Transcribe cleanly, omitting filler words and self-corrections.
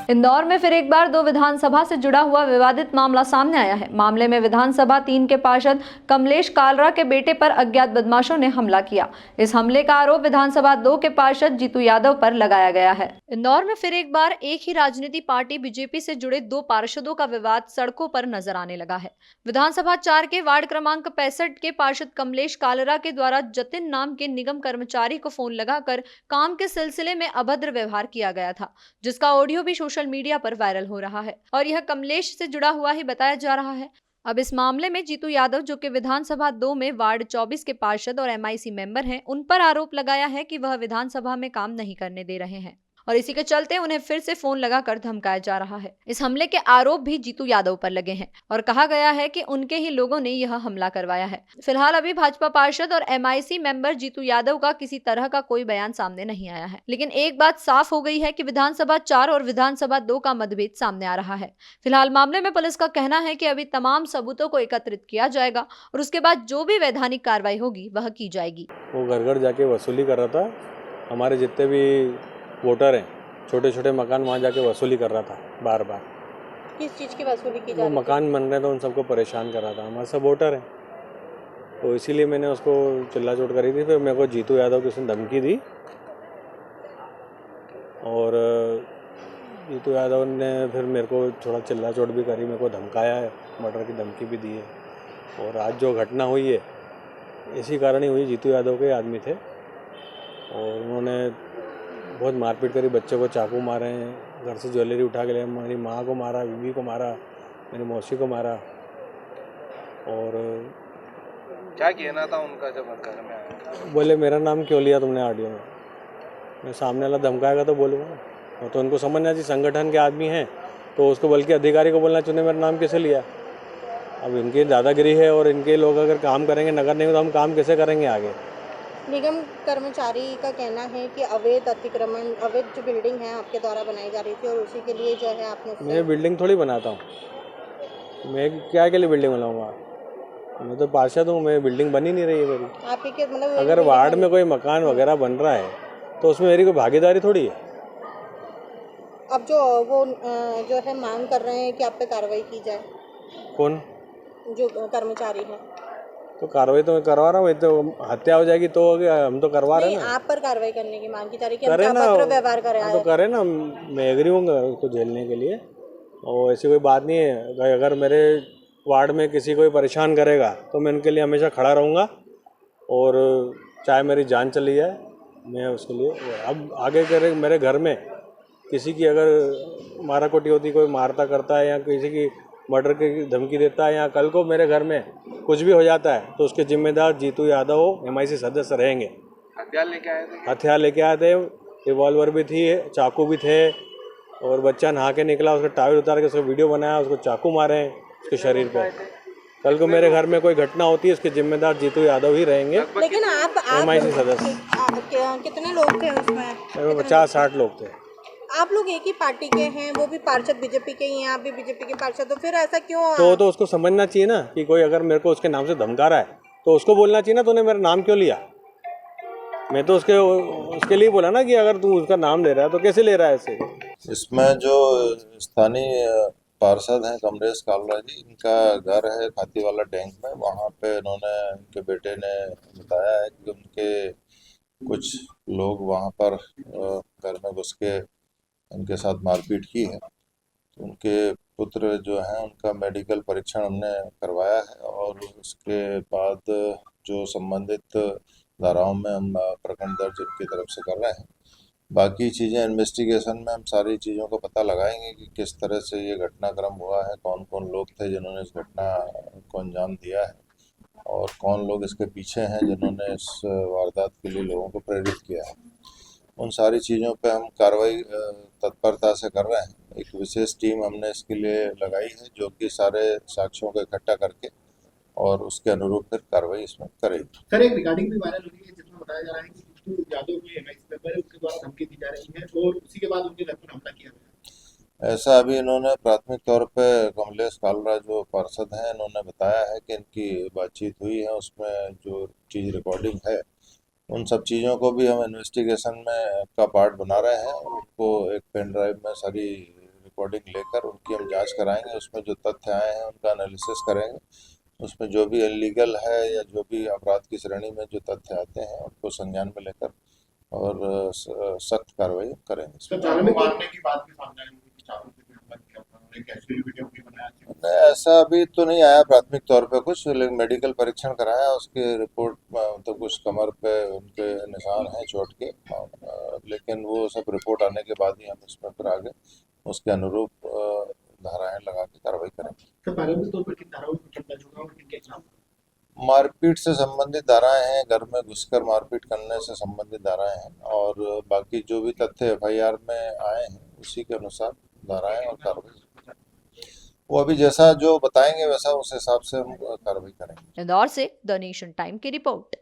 इंदौर में फिर एक बार 2 विधानसभा से जुड़ा हुआ विवादित मामला सामने आया है। मामले में विधानसभा 3 के पार्षद कमलेश कालरा के बेटे पर अज्ञात बदमाशों ने हमला किया। इस हमले का आरोप विधानसभा 2 के पार्षद जीतू यादव पर लगाया गया है। इंदौर में फिर एक बार एक ही राजनीति पार्टी बीजेपी से जुड़े 2 पार्षदों का विवाद सड़कों पर नजर आने लगा है। विधानसभा 4 के वार्ड क्रमांक 65 के पार्षद कमलेश कालरा के द्वारा जतिन नाम के निगम कर्मचारी को फोन लगाकर काम के सिलसिले में अभद्र व्यवहार किया गया था, जिसका ऑडियो भी सोशल मीडिया पर वायरल हो रहा है और यह कमलेश से जुड़ा हुआ ही बताया जा रहा है। अब इस मामले में जीतू यादव, जो कि विधानसभा 2 में वार्ड 24 के पार्षद और एमआईसी मेंबर हैं, उन पर आरोप लगाया है कि वह विधानसभा में काम नहीं करने दे रहे हैं और इसी के चलते उन्हें फिर से फोन लगाकर धमकाया जा रहा है। इस हमले के आरोप भी जीतू यादव पर लगे हैं और कहा गया है कि उनके ही लोगों ने यह हमला करवाया है। फिलहाल अभी भाजपा पार्षद और एमआईसी मेंबर जीतू यादव का किसी तरह का कोई बयान सामने नहीं आया है, लेकिन एक बात साफ हो गई है कि विधानसभा 4 और विधानसभा 2 का मतभेद सामने आ रहा है। फिलहाल मामले में पुलिस का कहना है कि अभी तमाम सबूतों को एकत्रित किया जाएगा और उसके बाद जो भी वैधानिक कार्रवाई होगी वह की जाएगी। वो घर घर जाके वसूली कर रहा था। हमारे जितने भी वोटर हैं, छोटे छोटे मकान वहाँ जाके वसूली कर रहा था बार बार। किस चीज़ की वसूली की जा वो रही थी? मकान बन रहे थे, उन सबको परेशान कर रहा था। हमारे सब वोटर हैं, तो इसीलिए मैंने उसको चिल्ला चोट करी थी। फिर मेरे को जीतू यादव की उसने धमकी दी और जीतू यादव ने फिर मेरे को थोड़ा चिल्ला चोट भी करी, मेरे को धमकाया है, मर्डर की धमकी भी दी है। और आज जो घटना हुई है इसी कारण ही हुई। जीतू यादव के आदमी थे और उन्होंने बहुत मारपीट करी, बच्चे को चाकू मारे हैं, घर से ज्वेलरी उठा के ले, मेरी माँ को मारा, बीवी को मारा, मेरी मौसी को मारा। और क्या कहना था उनका जब घर में आया? बोले मेरा नाम क्यों लिया तुमने ऑडियो में? मैं सामने वाला धमकाएगा तो बोलूँगा ना। और तो उनको समझना चाहिए संगठन के आदमी हैं, तो उसको बल्कि अधिकारी को बोलना चाहिए मेरा नाम कैसे लिया। अब इनकी दादागिरी है और इनके लोग अगर काम करेंगे नगर निगम, तो हम काम कैसे करेंगे आगे? निगम कर्मचारी का कहना है कि अवैध अतिक्रमण, अवैध जो बिल्डिंग है आपके द्वारा बनाई जा रही थी और उसी के लिए जो है आपने मैं बिल्डिंग थोड़ी बनाता हूँ, मैं क्या के लिए बिल्डिंग बनाऊँगा? मैं तो पार्षद हूँ, मैं बिल्डिंग बनी नहीं रही है मेरी। आप ही के मतलब अगर वार्ड में कोई मकान वगैरह बन रहा है तो उसमें मेरी कोई भागीदारी थोड़ी है। अब जो वो जो है मांग कर रहे हैं कि आप पे कार्रवाई की जाए। कौन? जो कर्मचारी है। तो कार्रवाई तो मैं करवा रहा हूँ। तो हत्या हो जाएगी तो हम तो करवा रहे हैं ना। आप पर कार्रवाई करने की मांग की जा रही है कि करें ना, अभद्र व्यवहार कर रहा है। तो करें ना, मैं एग्री हूँ उसको झेलने के लिए। और ऐसी कोई बात नहीं है। अगर मेरे वार्ड में किसी को परेशान करेगा तो मैं उनके लिए हमेशा खड़ा रहूँगा और चाहे मेरी जान चली जाए मैं उसके लिए। अब आगे करे मेरे घर में किसी की अगर मारा कोटी होती, कोई मारता करता है या किसी की मर्डर की धमकी देता है या कल को मेरे घर में कुछ भी हो जाता है तो उसके जिम्मेदार जीतू यादव एमआईसी सदस्य रहेंगे। हथियार लेके आए थे? हथियार लेके आए थे, रिवॉल्वर भी थी, चाकू भी थे। और बच्चा नहा के निकला, उसका टावल उतार के उसका वीडियो बनाया, उसको चाकू मारे हैं उसके शरीर पे। कल को मेरे घर में कोई घटना होती है उसके जिम्मेदार जीतू यादव ही रहेंगे। लेकिन आप एमआईसी सदस्य कितने लोग थे उसमें? 50-60 लोग थे। आप लोग एक ही पार्टी के हैं, वो भी पार्षद बीजेपी के ही हैं, आप भी बीजेपी के पार्षद, तो फिर ऐसा क्यों? तो उसको समझना चाहिए ना कि कोई अगर मेरे को उसके नाम से धमका रहा है तो उसको बोलना चाहिए ना तूने मेरा नाम क्यों लिया। मैं तो उसके लिए बोला ना कि अगर तू उसका नाम ले रहा है तो कैसे ले रहा है ऐसे। इसमें जो स्थानीय पार्षद हैं कमलेश कालरा जी, इनका घर है खातीवाला टैंक में। वहाँ पे इन्होंने, इनके बेटे ने बताया है कि उनके कुछ लोग वहाँ पर घर में घुस के उनके साथ मारपीट की है। उनके पुत्र जो हैं उनका मेडिकल परीक्षण हमने करवाया है और उसके बाद जो संबंधित धाराओं में हम प्रकरण दर्ज उनकी तरफ से कर रहे हैं। बाकी चीज़ें इन्वेस्टिगेशन में हम सारी चीज़ों का पता लगाएंगे कि किस तरह से ये घटनाक्रम हुआ है, कौन कौन लोग थे जिन्होंने इस घटना को अंजाम दिया है और कौन लोग इसके पीछे हैं जिन्होंने इस वारदात के लिए लोगों को प्रेरित किया है। उन सारी चीज़ों पे हम कार्रवाई तत्परता से कर रहे हैं। एक विशेष टीम हमने इसके लिए लगाई है जो कि सारे साक्ष्यों को इकट्ठा करके और उसके अनुरूप फिर कार्रवाई इसमें करेगी। सर, एक रिकॉर्डिंग भी वायरल हुई है जिसमें बताया जा रहा है कि जीतू यादव जो एमआईसी मेंबर है उसके द्वारा धमकी दी जा रही है और उसी के बाद उनके घर पर हमला किया गया। ऐसा अभी इन्होंने प्राथमिक तौर पे कमलेश कालरा जो पार्षद हैं इन्होंने बताया है कि इनकी बातचीत हुई है, उसमें जो चीज़ रिकॉर्डिंग है उन सब चीज़ों को भी हम इन्वेस्टिगेशन में का पार्ट बना रहे हैं। उनको एक पेन ड्राइव में सारी रिकॉर्डिंग लेकर उनकी हम जांच कराएंगे। उसमें जो तथ्य आए हैं उनका एनालिसिस करेंगे। उसमें जो भी इलीगल है या जो भी अपराध की श्रेणी में जो तथ्य आते हैं उनको संज्ञान में लेकर और सख्त कार्रवाई करेंगे। सर, चारों को मारने की बात भी सामने आई है कि चारों पे भी हमला किया था, एक एक्चुअली वीडियो भी बनाया था। नहीं, ऐसा अभी तो नहीं आया प्राथमिक तौर पे कुछ, लेकिन मेडिकल परीक्षण कराया, उसके रिपोर्ट तो कुछ कमर पे उनके निशान हैं चोट के, लेकिन वो सब रिपोर्ट आने के बाद ही हम इसमें फिर आगे उसके अनुरूप धाराएं लगा के कार्रवाई करेंगे। सर, प्रारंभिक तौर पर किन धाराओं में चर्चा चुका और किनके खिलाफ? मारपीट से संबंधित धाराएं हैं, घर में घुसकर मारपीट करने से संबंधित धाराएं हैं, और बाकी जो भी तथ्य एफआईआर में आए हैं उसी के अनुसार धाराएं और कार्रवाई, वो अभी जैसा जो बताएंगे वैसा उस हिसाब से हम कार्रवाई करेंगे। इंदौर से द नेशन टाइम की रिपोर्ट।